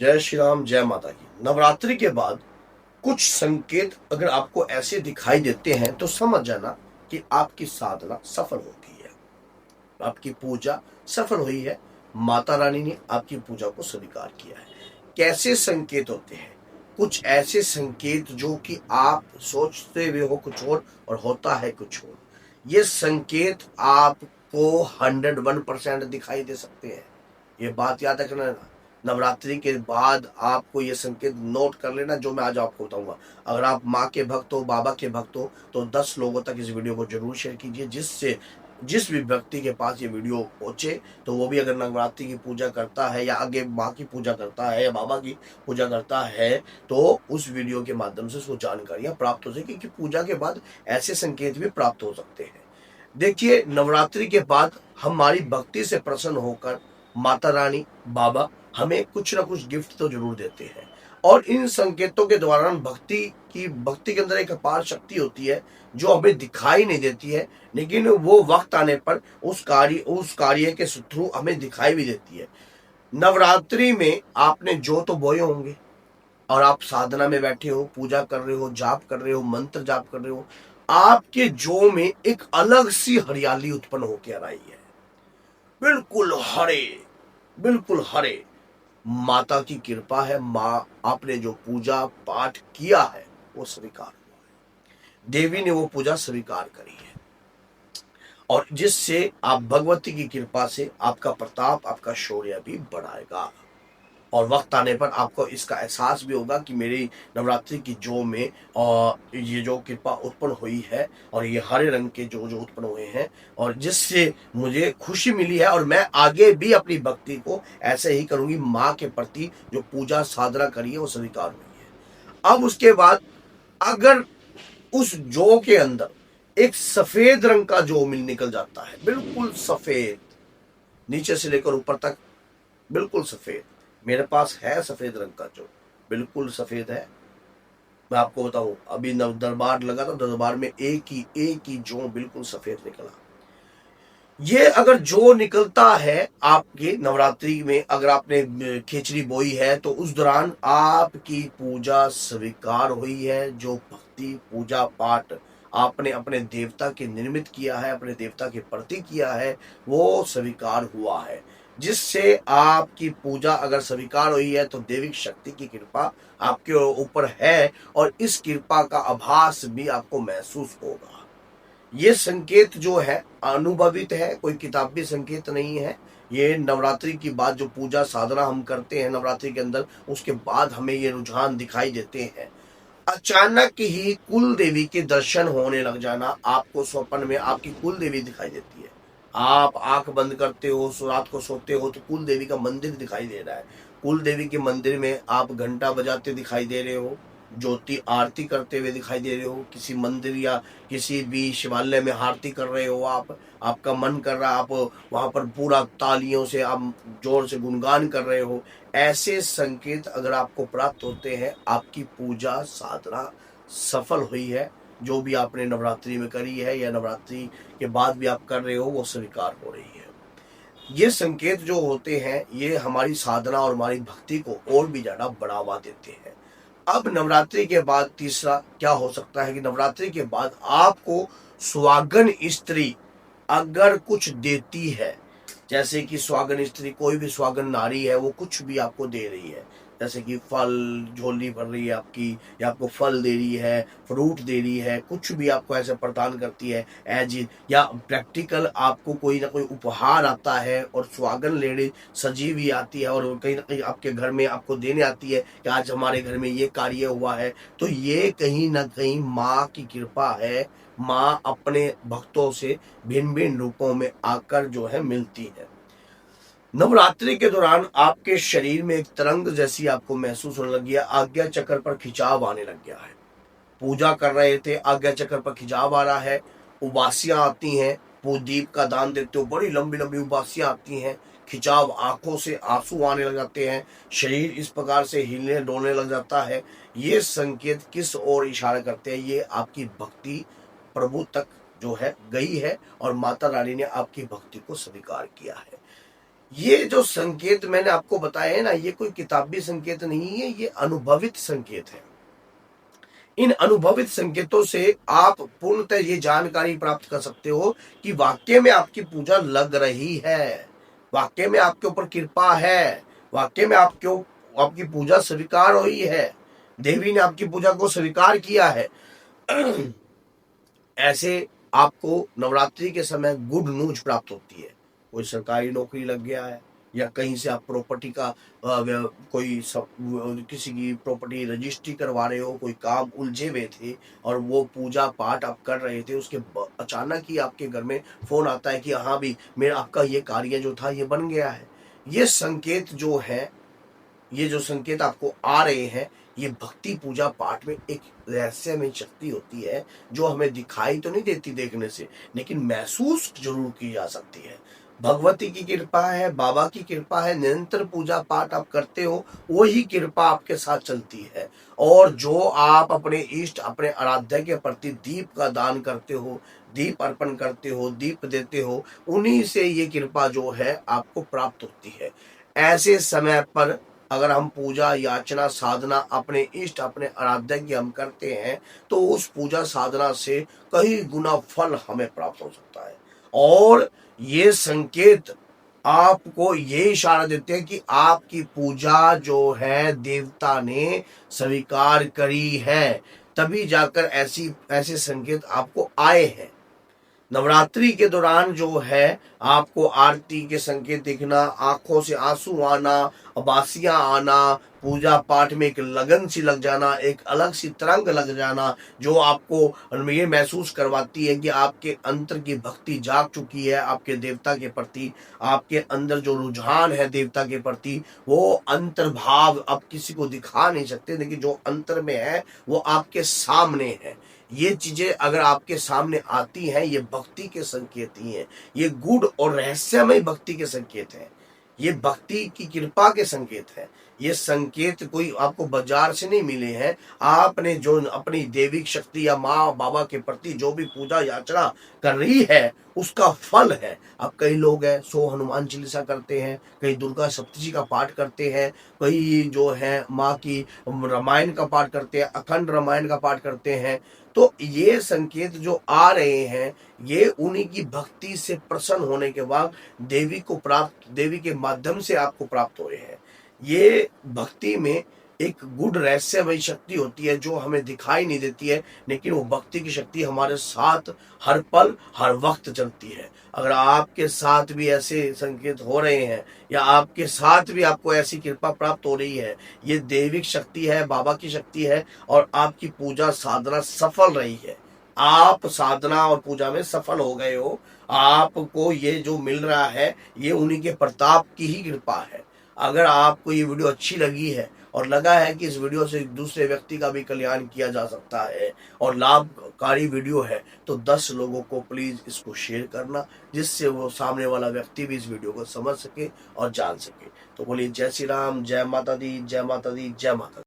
जय श्री राम, जय माता की। नवरात्रि के बाद कुछ संकेत अगर आपको ऐसे दिखाई देते हैं तो समझ जाना कि आपकी साधना सफल हो गई है, आपकी पूजा सफल हुई है, माता रानी ने आपकी पूजा को स्वीकार किया है। कैसे संकेत होते हैं? कुछ ऐसे संकेत जो कि आप सोचते हुए हो कुछ और होता है कुछ और। ये संकेत आपको 101% दिखाई दे सकते हैं। ये बात याद रखना। नवरात्रि के बाद आपको ये संकेत नोट कर लेना जो मैं आज आपको बताऊंगा। अगर आप माँ के भक्त हो, बाबा के भक्त हो, तो 10 लोगों तक इस वीडियो को जरूर शेयर कीजिए, जिससे जिस भी व्यक्ति के पास ये वीडियो पहुंचे तो वो भी अगर नवरात्रि की पूजा करता है या आगे माँ की पूजा करता है या बाबा की पूजा करता है तो उस वीडियो के माध्यम से उसको जानकारियां प्राप्त हो सके कि पूजा के बाद ऐसे संकेत भी प्राप्त हो सकते हैं। देखिए, नवरात्रि के बाद हमारी भक्ति से प्रसन्न होकर माता रानी, बाबा हमें कुछ ना कुछ गिफ्ट तो जरूर देते हैं। और इन संकेतों के दौरान भक्ति के अंदर एक अपार शक्ति होती है जो हमें दिखाई नहीं देती है, लेकिन वो वक्त आने पर उस कार्य के थ्रू हमें दिखाई भी देती है। नवरात्रि में आपने जो तो बोए होंगे और आप साधना में बैठे हो, पूजा कर रहे हो, जाप कर रहे हो, मंत्र जाप कर रहे हो, आपके जो में एक अलग सी हरियाली उत्पन्न होकर आई है। बिल्कुल हरे, बिल्कुल हरे। माता की कृपा है, माँ आपने जो पूजा पाठ किया है वो स्वीकार हुआ है, देवी ने वो पूजा स्वीकार करी है, और जिससे आप भगवती की कृपा से आपका प्रताप, आपका शौर्य भी बढ़ाएगा। और वक्त आने पर आपको इसका एहसास भी होगा कि मेरी नवरात्रि की जो में और ये जो कृपा उत्पन्न हुई है और ये हरे रंग के जो जो उत्पन्न हुए हैं और जिससे मुझे खुशी मिली है, और मैं आगे भी अपनी भक्ति को ऐसे ही करूंगी। माँ के प्रति जो पूजा साधना करी है वो स्वीकार हुई है। अब उसके बाद अगर उस जौ के अंदर एक सफेद रंग का जौ मिल निकल जाता है, बिल्कुल सफेद, नीचे से लेकर ऊपर तक बिल्कुल सफेद। मेरे पास है सफेद रंग का जो बिल्कुल सफेद है। मैं आपको बताऊं, अभी नव दरबार लगा था, दरबार में एक ही जो बिल्कुल सफेद निकला। ये अगर जो निकलता है आपके नवरात्रि में, अगर आपने खिचड़ी बोई है तो उस दौरान आपकी पूजा स्वीकार हुई है। जो भक्ति पूजा पाठ आपने अपने देवता के निर्मित किया है, अपने देवता के प्रति किया है, वो स्वीकार हुआ है। जिससे आपकी पूजा अगर स्वीकार हुई है तो देविक शक्ति की कृपा आपके ऊपर है, और इस कृपा का आभास भी आपको महसूस होगा। ये संकेत जो है अनुभवित है, कोई किताबी संकेत नहीं है। ये नवरात्रि की बाद जो पूजा साधना हम करते हैं नवरात्रि के अंदर, उसके बाद हमें ये रुझान दिखाई देते हैं। अचानक ही कुल देवी के दर्शन होने लग जाना, आपको स्वप्न में आपकी कुल देवी दिखाई देती है। आप आंख बंद करते हो, रात को सोते हो तो कुल देवी का मंदिर दिखाई दे रहा है। कुल देवी के मंदिर में आप घंटा बजाते दिखाई दे रहे हो, ज्योति आरती करते हुए दिखाई दे रहे हो, किसी मंदिर या किसी भी शिवालय में आरती कर रहे हो आप, आपका मन कर रहा है आप वहां पर पूरा तालियों से आप जोर से गुणगान कर रहे हो। ऐसे संकेत अगर आपको प्राप्त होते हैं, आपकी पूजा साधना सफल हुई है। जो भी आपने नवरात्रि में करी है या नवरात्रि के बाद भी आप कर रहे हो वो स्वीकार हो रही है। ये संकेत जो होते हैं ये हमारी साधना और हमारी भक्ति को और भी ज्यादा बढ़ावा देते हैं। अब नवरात्रि के बाद तीसरा क्या हो सकता है कि नवरात्रि के बाद आपको सुहागन स्त्री अगर कुछ देती है, जैसे कि सुहागन स्त्री, कोई भी सुहागन नारी है, वो कुछ भी आपको दे रही है, जैसे कि फल झोली भर रही है आपकी, या आपको फल दे रही है, फ्रूट दे रही है, कुछ भी आपको ऐसे प्रदान करती है एज, या प्रैक्टिकल आपको कोई ना कोई उपहार आता है और सुहागन लेडी सजी हुई आती है और कहीं ना कहीं आपके घर में आपको देने आती है कि आज हमारे घर में ये कार्य हुआ है, तो ये कहीं ना कहीं माँ की कृपा है। माँ अपने भक्तों से भिन्न भिन्न रूपों में आकर जो है मिलती है। नवरात्रि के दौरान आपके शरीर में एक तरंग जैसी आपको महसूस होने लगी है, आज्ञा चक्र पर खिंचाव आने लग गया है। पूजा कर रहे थे, आज्ञा चक्र पर खिंचाव आ रहा है, उबासियां आती हैं, वो दीप का दान देते हो, बड़ी लंबी लंबी उबासियां आती हैं, खिंचाव, आंखों से आंसू आने लग जाते हैं, शरीर इस प्रकार से हिलने डोलने लग जाता है। ये संकेत किस ओर इशारा करते हैं? ये आपकी भक्ति प्रभु तक जो है गई है और माता रानी ने आपकी भक्ति को स्वीकार किया है। ये जो संकेत मैंने आपको बताए हैं ना, ये कोई किताबी संकेत नहीं है, ये अनुभवित संकेत है। इन अनुभवित संकेतों से आप पूर्णतः ये जानकारी प्राप्त कर सकते हो कि वाकई में आपकी पूजा लग रही है, वाकई में आपके ऊपर कृपा है, वाकई में आपकी पूजा स्वीकार हुई है, देवी ने आपकी पूजा को स्वीकार किया है। ऐसे आपको नवरात्रि के समय गुड न्यूज प्राप्त होती है। कोई सरकारी नौकरी लग गया है, या कहीं से आप प्रॉपर्टी का किसी की प्रॉपर्टी रजिस्ट्री करवा रहे हो, कोई काम उलझे हुए थे और वो पूजा पाठ आप कर रहे थे, उसके अचानक ही आपके घर में फोन आता है कि हाँ भी मेरा आपका ये कार्य जो था ये बन गया है। ये संकेत जो है, ये जो संकेत आपको आ रहे हैं, ये भक्ति पूजा पाठ में एक रहस्यमय शक्ति होती है जो हमें दिखाई तो नहीं देती देखने से, लेकिन महसूस जरूर की जा सकती है। भगवती की कृपा है, बाबा की कृपा है, निरंतर पूजा पाठ आप करते हो, वही कृपा आपके साथ चलती है। और जो आप अपने इष्ट, अपने आराध्य के प्रति दीप का दान करते हो, दीप अर्पण करते हो, दीप देते हो, उन्हीं से ये कृपा जो है आपको प्राप्त होती है। ऐसे समय पर अगर हम पूजा याचना साधना अपने इष्ट, अपने आराध्य की हम करते हैं, तो उस पूजा साधना से कई गुना फल हमें प्राप्त हो सकता है। और ये संकेत आपको ये इशारा देते हैं कि आपकी पूजा जो है देवता ने स्वीकार करी है, तभी जाकर ऐसे संकेत आपको आए हैं। नवरात्रि के दौरान जो है आपको आरती के संकेत दिखना, आंखों से आंसू आना, उबासियां आना, पूजा पाठ में एक लगन सी लग जाना, एक अलग सी तरंग लग जाना, जो आपको ये महसूस करवाती है कि आपके अंतर की भक्ति जाग चुकी है आपके देवता के प्रति। आपके अंदर जो रुझान है देवता के प्रति, वो अंतर्भाव आप किसी को दिखा नहीं सकते, लेकिन जो अंतर में है वो आपके सामने है। ये चीजें अगर आपके सामने आती हैं, ये भक्ति के संकेत ही हैं, ये गूढ़ और रहस्यमय भक्ति के संकेत हैं, ये भक्ति की कृपा के संकेत हैं। ये संकेत कोई आपको बाजार से नहीं मिले हैं, आपने जो अपनी देविक शक्ति या माँ बाबा के प्रति जो भी पूजा याचना कर रही है उसका फल है। अब कई लोग हैं 100 हनुमान चालीसा करते हैं, कई दुर्गा सप्तशती का पाठ करते हैं, कई जो है माँ की रामायण का पाठ करते हैं, अखंड रामायण का पाठ करते हैं। तो ये संकेत जो आ रहे हैं, ये उन्हीं की भक्ति से प्रसन्न होने के बाद देवी के माध्यम से आपको प्राप्त हो रहे हैं। ये भक्ति में एक गुड रहस्यमय शक्ति होती है जो हमें दिखाई नहीं देती है, लेकिन वो भक्ति की शक्ति हमारे साथ हर पल हर वक्त चलती है। अगर आपके साथ भी ऐसे संकेत हो रहे हैं, या आपके साथ भी आपको ऐसी कृपा प्राप्त हो रही है, ये दैविक शक्ति है, बाबा की शक्ति है, और आपकी पूजा साधना सफल रही है, आप साधना और पूजा में सफल हो गए हो, आपको ये जो मिल रहा है ये उन्हीं के प्रताप की ही कृपा है। अगर आपको ये वीडियो अच्छी लगी है और लगा है कि इस वीडियो से दूसरे व्यक्ति का भी कल्याण किया जा सकता है और लाभकारी वीडियो है, तो 10 लोगों को प्लीज इसको शेयर करना, जिससे वो सामने वाला व्यक्ति भी इस वीडियो को समझ सके और जान सके। तो बोलिए जय श्री राम, जय माता दी, जय माता दी, जय माता दी।